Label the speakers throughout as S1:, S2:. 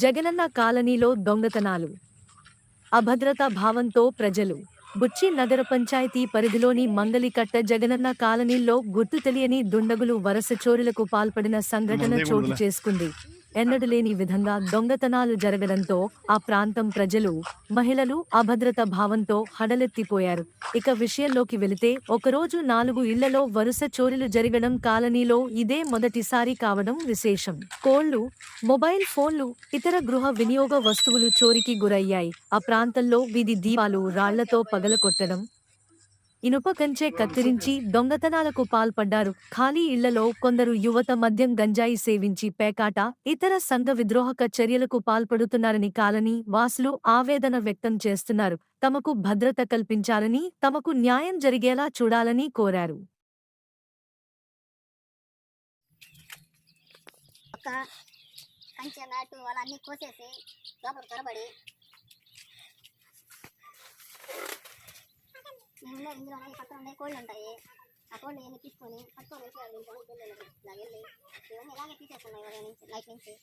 S1: జగనన్న కాలనీలో దొంగతనాలు. అభద్రతా భావంతో ప్రజలు. బుచ్చి నగర పంచాయతీ పరిధిలోని మంగలికట్ట జగనన్న కాలనీల్లో గుర్తు తెలియని దుండగులు వరుస చోరీలకు పాల్పడిన సంఘటన చోటు చేసుకుంది. ఎన్నడలేని విధంగా దొంగతనాలు జరగడంతో ఆ ప్రాంతం ప్రజలు, మహిళలు అభద్రతా భావంతో హడలెత్తిపోయారు. ఇక విషయంలోకి వెళితే ఒకరోజు 4 ఇళ్లలో వరుస చోరీలు జరగడం కాలనీలో ఇదే మొదటిసారి కావడం విశేషం. కోళ్లు, మొబైల్ ఫోన్లు, ఇతర గృహ వినియోగ వస్తువులు చోరీకి గురయ్యాయి. ఆ ప్రాంతంలో వీధి దీపాలు రాళ్లతో పగలకొట్టడం, ఇనుప కంచె కత్తిరించి దొంగతనాలకు పాల్పడ్డారు. ఖాళీ ఇళ్లలో కొందరు యువత మద్యం గంజాయి సేవించి పేకాట, ఇతర సంఘ విద్రోహక చర్యలకు పాల్పడుతున్నారని కాలనీ వాసులు ఆవేదన వ్యక్తం చేస్తున్నారు. తమకు భద్రత కల్పించాలని, తమకు న్యాయం జరిగేలా చూడాలని కోరారు.
S2: ఇందులో పక్కన ఉండే కోళ్ళు ఉంటాయి. ఆ కోళ్ళు ఏమి తీసుకొని పట్టుకొని వెళ్ళి ఇవన్నీ ఇలాగే తీసేస్తున్నాయి నైట్ నుంచి.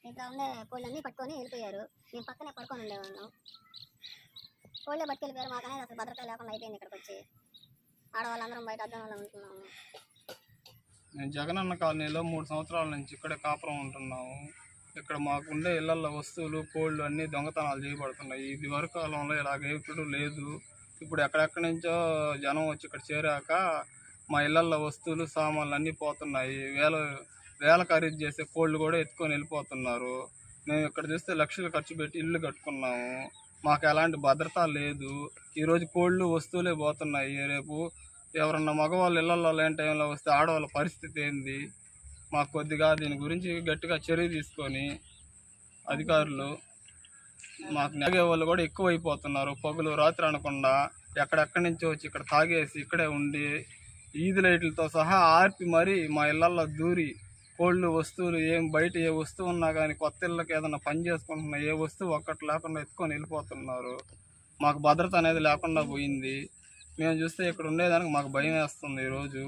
S2: ఇంట్లో ఉండే కోళ్ళన్నీ పట్టుకొని వెళ్ళిపోయారు. మేము పక్కనే పడుకొని ఉండేవాళ్ళం. కోళ్ళే పట్టుకెళ్ళిపోయారు. మాకు అనేది అసలు భద్రత లేకుండా అయిపోయింది. ఇక్కడికి వచ్చి ఆడవాళ్ళందరం బయట అద్దం వల్ల ఉంటున్నాము.
S3: నేను జగనన్న కాలనీలో 3 సంవత్సరాల నుంచి ఇక్కడే కాపురం ఉంటున్నాము. ఇక్కడ మాకుండే ఇళ్లలో వస్తువులు, కోళ్ళు అన్నీ దొంగతనాలు చేయబడుతున్నాయి. ఇది వరకు కాలంలో ఇలాగే ఇప్పుడు లేదు. ఇప్పుడు ఎక్కడెక్కడి నుంచో జనం వచ్చి ఇక్కడ చేరాక మా ఇళ్లలో వస్తువులు, సామాన్లు అన్నీ పోతున్నాయి. వేల ఖరీదు చేసే కోళ్ళు కూడా ఎత్తుకొని వెళ్ళిపోతున్నారు. మేము ఇక్కడ చూస్తే లక్షలు ఖర్చు పెట్టి ఇల్లు కట్టుకున్నాము. మాకు ఎలాంటి భద్రత లేదు. ఈరోజు కోళ్ళు, వస్తువులే పోతున్నాయి. రేపు ఎవరన్నా మగవాళ్ళు ఇళ్లలో లేని టైంలో వస్తే ఆడవాళ్ళ పరిస్థితి ఏంది? మాకు కొద్దిగా దీని గురించి గట్టిగా చర్య తీసుకొని అధికారులు మాకు నెగే వాళ్ళు కూడా ఎక్కువైపోతున్నారు. పగులు రాత్రి అనకుండా ఎక్కడెక్కడి నుంచో వచ్చి ఇక్కడ తాగేసి ఇక్కడే ఉండి ఈది లైట్లతో సహా ఆర్పి మరీ మా ఇళ్లలో దూరి కోళ్ళు, వస్తువులు బయట ఏ వస్తువు ఉన్నా కానీ కొత్త ఇళ్ళకి ఏదైనా పని చేసుకుంటున్నా ఏ వస్తువు ఒక్కటి లేకుండా ఎత్తుకొని వెళ్ళిపోతున్నారు. మాకు భద్రత అనేది లేకుండా పోయింది. మేము చూస్తే ఇక్కడ ఉండేదానికి మాకు భయం వేస్తుంది. ఈరోజు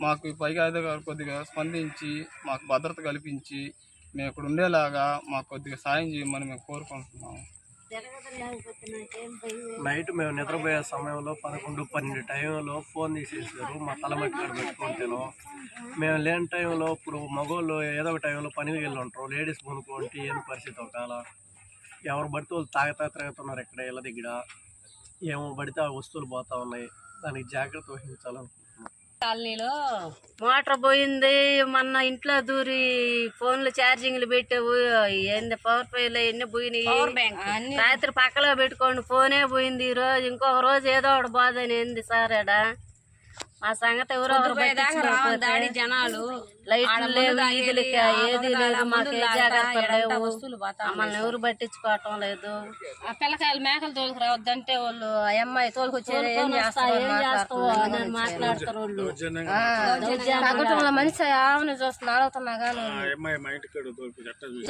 S3: మాకు పైగా అధికారులు కొద్దిగా స్పందించి మాకు భద్రత కల్పించి మేము ఇక్కడ ఉండేలాగా మాకు కొద్దిగా సాయం చేయమని మేము కోరుకుంటున్నాము.
S4: నైట్ మేము నిద్రపోయే సమయంలో 11-12 టైంలో ఫోన్ తీసేసారు. మా తలమట్టి కాడ పెట్టుకుంటాను. మేము లేని టైంలో ఇప్పుడు మగవాళ్ళు ఏదో ఒక టైంలో పనికి వెళ్ళి ఉంటారు. లేడీస్ కొనుక్కుంటే ఏం పరిస్థితి ఒకవేళ ఎవరు పడితే వాళ్ళు తిరుగుతున్నారు. ఇక్కడ ఇళ్ళ దగ్గర ఏమో పడితే ఆ వస్తువులు పోతా ఉన్నాయి. దానికి జాగ్రత్త వహించాలనుకుంటున్నాం.
S5: కాలనీలో మోటార్ పోయింది. మొన్న ఇంట్లో దూరి ఫోన్లు ఛార్జింగ్లు పెట్టావు. ఏంది పవర్ పైలు ఎన్ని పోయినాయి. రాత్రి పక్కలో పెట్టుకోండి ఫోనే పోయింది. ఈ రోజు ఇంకొక రోజు ఏదో ఒకటి పోదని ఏంది సార్ ఎడా మా సంగతి ఎవరో దాడి జనాలు లైట్లు లేవు, ఈదులకి ఏది లేదు, మాకు ఏ జాగ్రత్త లేవు. మమ్మల్ని ఎవరు పట్టించుకోవటం లేదు. ఆ పిల్లకాయలు మేకలు తోలుకు రావద్దంటే వాళ్ళు అమ్మాయి తోలుకొచ్చారు ఏం చేస్తావు అని మాట్లాడతారు వాళ్ళు. తగ్గటంలో మనిషి ఆమెను చూస్తున్నా అడుగుతున్నా కానీ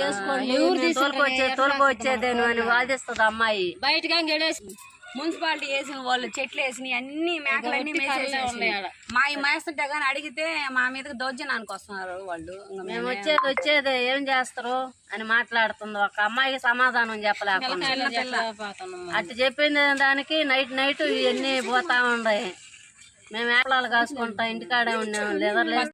S5: చేసుకోండి ఎవరు తోలుకొచ్చేదేను అని వాదిస్తుంది అమ్మాయి.
S6: బయటగా గెడేసి మున్సిపాలిటీ వేసిన వాళ్ళు చెట్లు వేసినాయి అన్ని మేకలన్నీ మేసేసి మా మేస్తుంటే కానీ అడిగితే మా మీదకి దౌర్జన్యానికి వస్తున్నారు వాళ్ళు.
S5: మేము వచ్చేది ఏం చేస్తారు అని మాట్లాడుతుంది. ఒక అమ్మాయికి సమాధానం చెప్పలేకుండా అటు చెప్పింది దానికి నైట్ ఇవన్నీ పోతా ఉన్నాయి. మేము మేకలాలు కాసుకుంటాం ఇంటికాడే ఉన్నాము.